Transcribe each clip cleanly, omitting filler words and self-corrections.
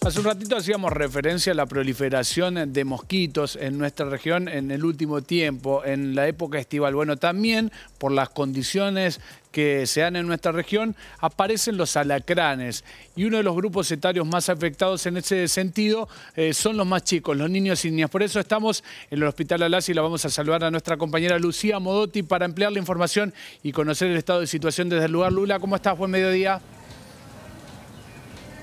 Hace un ratito hacíamos referencia a la proliferación de mosquitos en nuestra región en el último tiempo, en la época estival. Bueno, también por las condiciones que se dan en nuestra región, aparecen los alacranes. Y uno de los grupos etarios más afectados en ese sentido son los más chicos, los niños y niñas. Por eso estamos en el Hospital Alas y la vamos a saludar a nuestra compañera Lucía Modotti para ampliar la información y conocer el estado de situación desde el lugar. Lula, ¿cómo estás? Buen mediodía.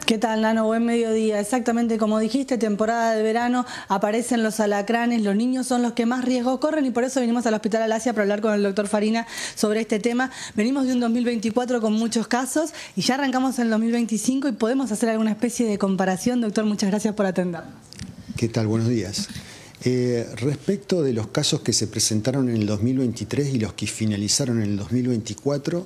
¿Qué tal, Nano? Buen mediodía. Exactamente como dijiste, temporada de verano, aparecen los alacranes, los niños son los que más riesgo corren y por eso venimos al Hospital Alasia para hablar con el doctor Farina sobre este tema. Venimos de un 2024 con muchos casos y ya arrancamos en el 2025 y podemos hacer alguna especie de comparación. Doctor, muchas gracias por atendernos. ¿Qué tal? Buenos días. Respecto de los casos que se presentaron en el 2023 y los que finalizaron en el 2024,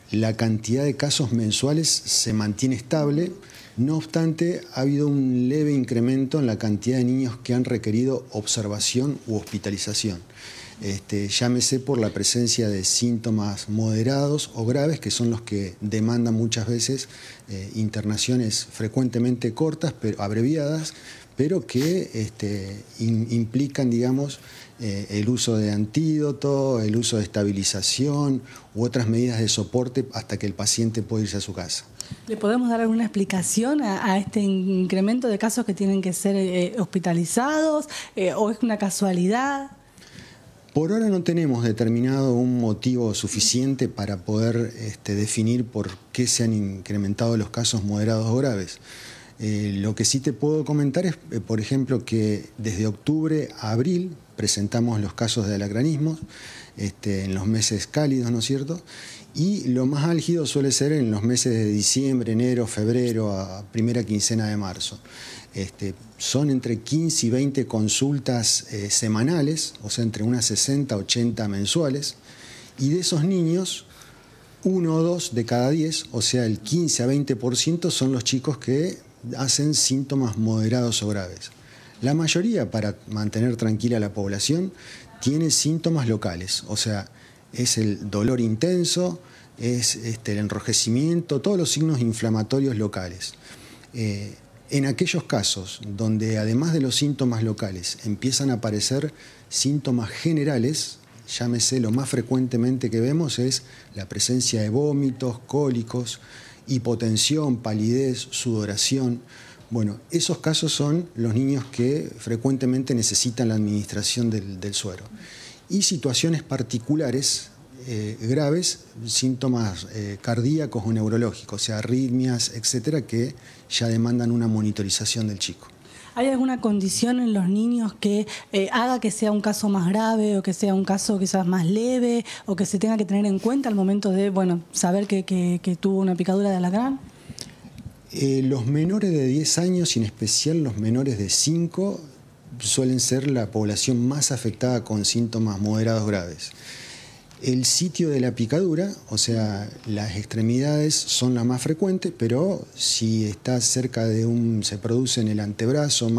la cantidad de casos mensuales se mantiene estable. No obstante, ha habido un leve incremento en la cantidad de niños que han requerido observación u hospitalización. Llámese por la presencia de síntomas moderados o graves, que son los que demandan muchas veces internaciones frecuentemente cortas, pero abreviadas, pero que implican, digamos, el uso de antídoto, el uso de estabilización u otras medidas de soporte hasta que el paciente pueda irse a su casa. ¿Le podemos dar alguna explicación a este incremento de casos que tienen que ser hospitalizados o es una casualidad? Por ahora no tenemos determinado un motivo suficiente para poder definir por qué se han incrementado los casos moderados o graves. Lo que sí te puedo comentar es, por ejemplo, que desde octubre a abril presentamos los casos de alacranismo en los meses cálidos, ¿no es cierto? Y lo más álgido suele ser en los meses de diciembre, enero, febrero, a primera quincena de marzo. Son entre 15 y 20 consultas semanales, o sea, entre unas 60 a 80 mensuales, y de esos niños, 1 o 2 de cada 10, o sea, el 15 a 20% son los chicos que hacen síntomas moderados o graves. La mayoría, para mantener tranquila a la población, tiene síntomas locales, o sea, es el dolor intenso, es el enrojecimiento, todos los signos inflamatorios locales. En aquellos casos donde además de los síntomas locales empiezan a aparecer síntomas generales, llámese, lo más frecuentemente que vemos es la presencia de vómitos, cólicos, hipotensión, palidez, sudoración. Bueno, esos casos son los niños que frecuentemente necesitan la administración del suero. Y situaciones particulares graves, síntomas cardíacos o neurológicos, o sea, arritmias, etcétera, que ya demandan una monitorización del chico. ¿Hay alguna condición en los niños que haga que sea un caso más grave o que sea un caso quizás más leve o que se tenga que tener en cuenta al momento de saber que tuvo una picadura de alacrán? Los menores de 10 años, y en especial los menores de 5, suelen ser la población más afectada con síntomas moderados graves. El sitio de la picadura, o sea, las extremidades son las más frecuentes, pero si está cerca de se produce en el antebrazo,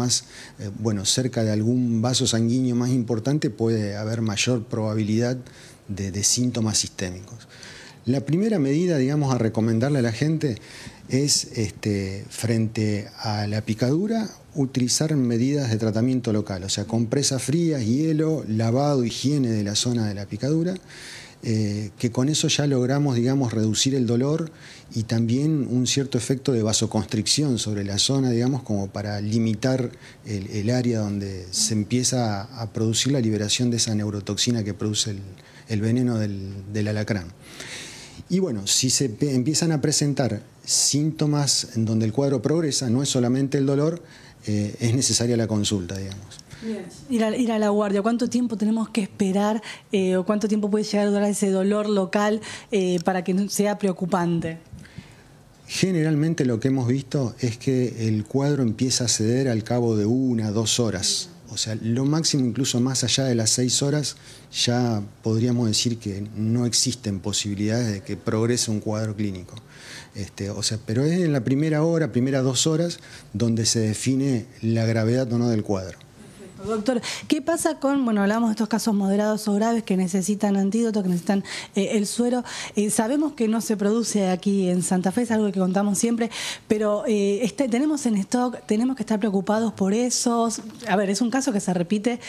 cerca de algún vaso sanguíneo más importante, puede haber mayor probabilidad de síntomas sistémicos. La primera medida, digamos, a recomendarle a la gente es, frente a la picadura, utilizar medidas de tratamiento local, o sea, compresas frías, hielo, lavado, higiene de la zona de la picadura, que con eso ya logramos, digamos, reducir el dolor y también un cierto efecto de vasoconstricción sobre la zona, digamos, como para limitar el área donde se empieza a producir la liberación de esa neurotoxina que produce el veneno del alacrán. Y bueno, si se empiezan a presentar síntomas en donde el cuadro progresa, no es solamente el dolor, es necesaria la consulta, digamos. Bien. Ir a la guardia, ¿cuánto tiempo tenemos que esperar o cuánto tiempo puede llegar a durar ese dolor local para que no sea preocupante? Generalmente lo que hemos visto es que el cuadro empieza a ceder al cabo de 1 a 2 horas. O sea, lo máximo, incluso más allá de las 6 horas, ya podríamos decir que no existen posibilidades de que progrese un cuadro clínico. Pero es en la primera hora, primeras 2 horas, donde se define la gravedad o no del cuadro. Doctor, ¿qué pasa con, bueno, hablamos de estos casos moderados o graves que necesitan antídoto, que necesitan el suero? Sabemos que no se produce aquí en Santa Fe, es algo que contamos siempre, pero tenemos en stock, tenemos que estar preocupados por eso. A ver, es un caso que se repite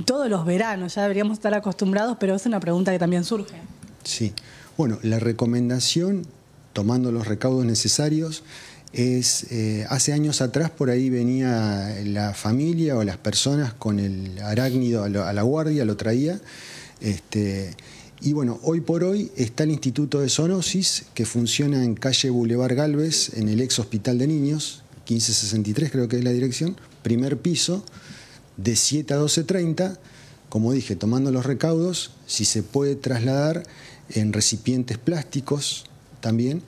todos los veranos, ya deberíamos estar acostumbrados, pero es una pregunta que también surge. Sí, bueno, la recomendación, tomando los recaudos necesarios, es, hace años atrás por ahí venía la familia o las personas con el arácnido a la guardia, lo traía. Y bueno, hoy por hoy está el Instituto de Zoonosis, que funciona en calle Boulevard Galvez, en el ex Hospital de Niños, 1563 creo que es la dirección, primer piso, de 7 a 12:30, como dije, tomando los recaudos, si se puede trasladar en recipientes plásticos, también,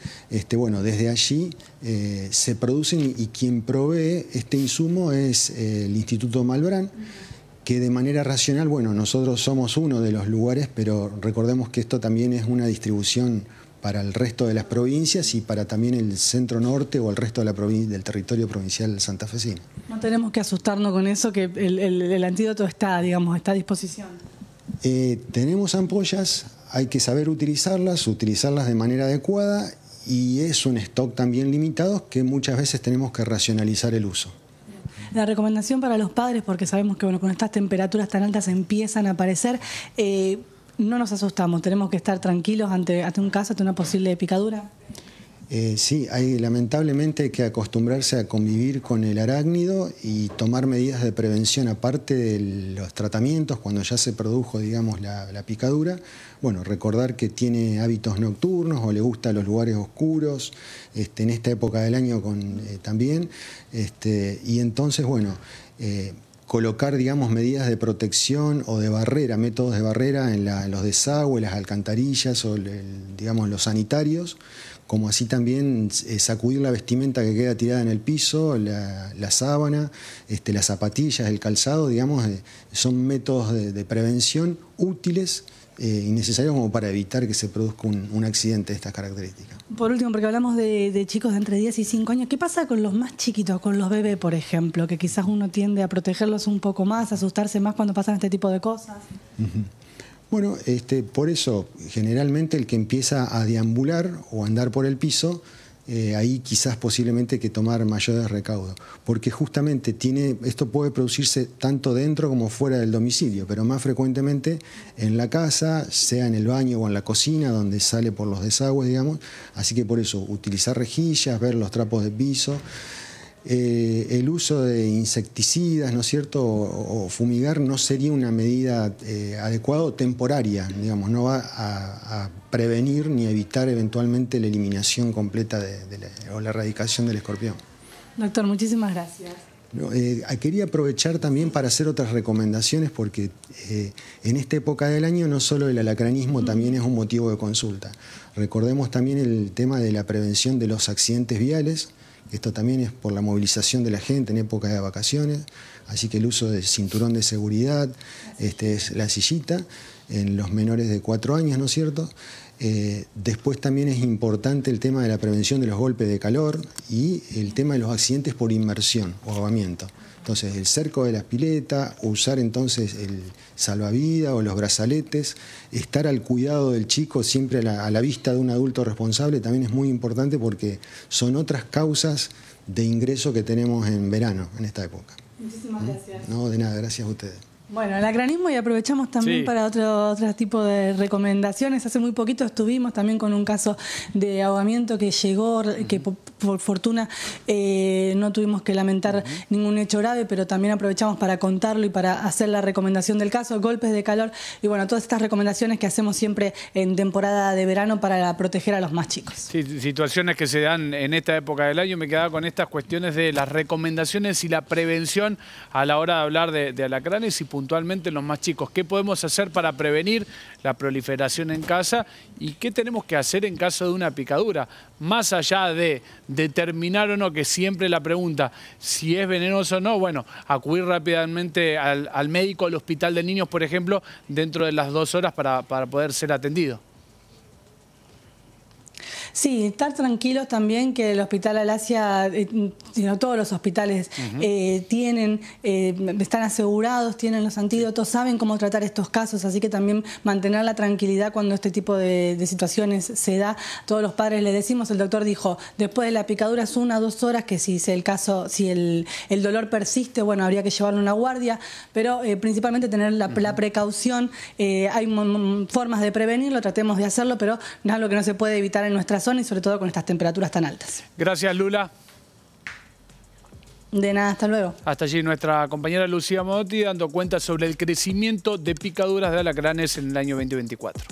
bueno, desde allí se producen y quien provee este insumo es el Instituto Malbrán, que de manera racional, bueno, nosotros somos uno de los lugares, pero recordemos que esto también es una distribución para el resto de las provincias y para también el centro norte o el resto de del territorio provincial santafesino. No tenemos que asustarnos con eso, que el antídoto está, digamos, está a disposición. Tenemos ampollas. Hay que saber utilizarlas de manera adecuada y es un stock también limitado que muchas veces tenemos que racionalizar el uso. La recomendación para los padres, porque sabemos que bueno, con estas temperaturas tan altas empiezan a aparecer, no nos asustamos, tenemos que estar tranquilos ante un caso, ante una posible picadura. Sí, lamentablemente hay que acostumbrarse a convivir con el arácnido y tomar medidas de prevención aparte de los tratamientos cuando ya se produjo, digamos, la picadura. Bueno, recordar que tiene hábitos nocturnos o le gustan los lugares oscuros, en esta época del año también. Y entonces, bueno, colocar, digamos, medidas de protección o de barrera, métodos de barrera en los desagües, las alcantarillas o, digamos, los sanitarios, como así también sacudir la vestimenta que queda tirada en el piso, la sábana, las zapatillas, el calzado, digamos, son métodos de prevención útiles y necesarios como para evitar que se produzca un accidente de estas características. Por último, porque hablamos de chicos de entre 10 y 5 años, ¿qué pasa con los más chiquitos, con los bebés, por ejemplo, que quizás uno tiende a protegerlos un poco más, a asustarse más cuando pasan este tipo de cosas? Bueno, por eso generalmente el que empieza a deambular o a andar por el piso, ahí quizás posiblemente hay que tomar mayores recaudos, porque justamente esto puede producirse tanto dentro como fuera del domicilio, pero más frecuentemente en la casa, sea en el baño o en la cocina, donde sale por los desagües, digamos. Así que por eso, utilizar rejillas, ver los trapos de piso. El uso de insecticidas, ¿no es cierto?, o fumigar no sería una medida adecuada o temporaria, digamos, no va a prevenir ni a evitar eventualmente la eliminación completa o la erradicación del escorpión. Doctor, muchísimas gracias. Quería aprovechar también para hacer otras recomendaciones porque en esta época del año no solo el alacranismo también es un motivo de consulta. Recordemos también el tema de la prevención de los accidentes viales. Esto también es por la movilización de la gente en época de vacaciones, así que el uso del cinturón de seguridad, es la sillita, en los menores de 4 años, ¿no es cierto? Después también es importante el tema de la prevención de los golpes de calor y el tema de los accidentes por inmersión o ahogamiento. Entonces, el cerco de la pileta, usar entonces el salvavidas o los brazaletes, estar al cuidado del chico siempre a la vista de un adulto responsable también es muy importante porque son otras causas de ingreso que tenemos en verano, en esta época. Muchísimas gracias. No, de nada, gracias a ustedes. Bueno, el alacranismo y aprovechamos también para otro tipo de recomendaciones. Hace muy poquito estuvimos también con un caso de ahogamiento que llegó, que por fortuna no tuvimos que lamentar ningún hecho grave, pero también aprovechamos para contarlo y para hacer la recomendación del caso, golpes de calor y bueno, todas estas recomendaciones que hacemos siempre en temporada de verano para proteger a los más chicos. Sí, situaciones que se dan en esta época del año. Me quedaba con estas cuestiones de las recomendaciones y la prevención a la hora de hablar de alacranes y puntualmente en los más chicos. ¿Qué podemos hacer para prevenir la proliferación en casa y qué tenemos que hacer en caso de una picadura? Más allá de determinar o no, que siempre la pregunta si es venenoso o no, bueno, acudir rápidamente al médico, al hospital de niños, por ejemplo, dentro de las 2 horas para poder ser atendido. Sí, estar tranquilos también que el Hospital Alasia, sino todos los hospitales están asegurados, tienen los antídotos, saben cómo tratar estos casos, así que también mantener la tranquilidad cuando este tipo de situaciones se da. Todos los padres les decimos, el doctor dijo, después de la picadura es 1 a 2 horas, que si el caso, si el dolor persiste, bueno, habría que llevarlo a una guardia, pero principalmente tener la precaución. Hay formas de prevenirlo, tratemos de hacerlo, pero no es algo que no se puede evitar en nuestra zona y sobre todo con estas temperaturas tan altas. Gracias, Lula. De nada, hasta luego. Hasta allí nuestra compañera Lucía Modotti dando cuenta sobre el crecimiento de picaduras de alacranes en el año 2024.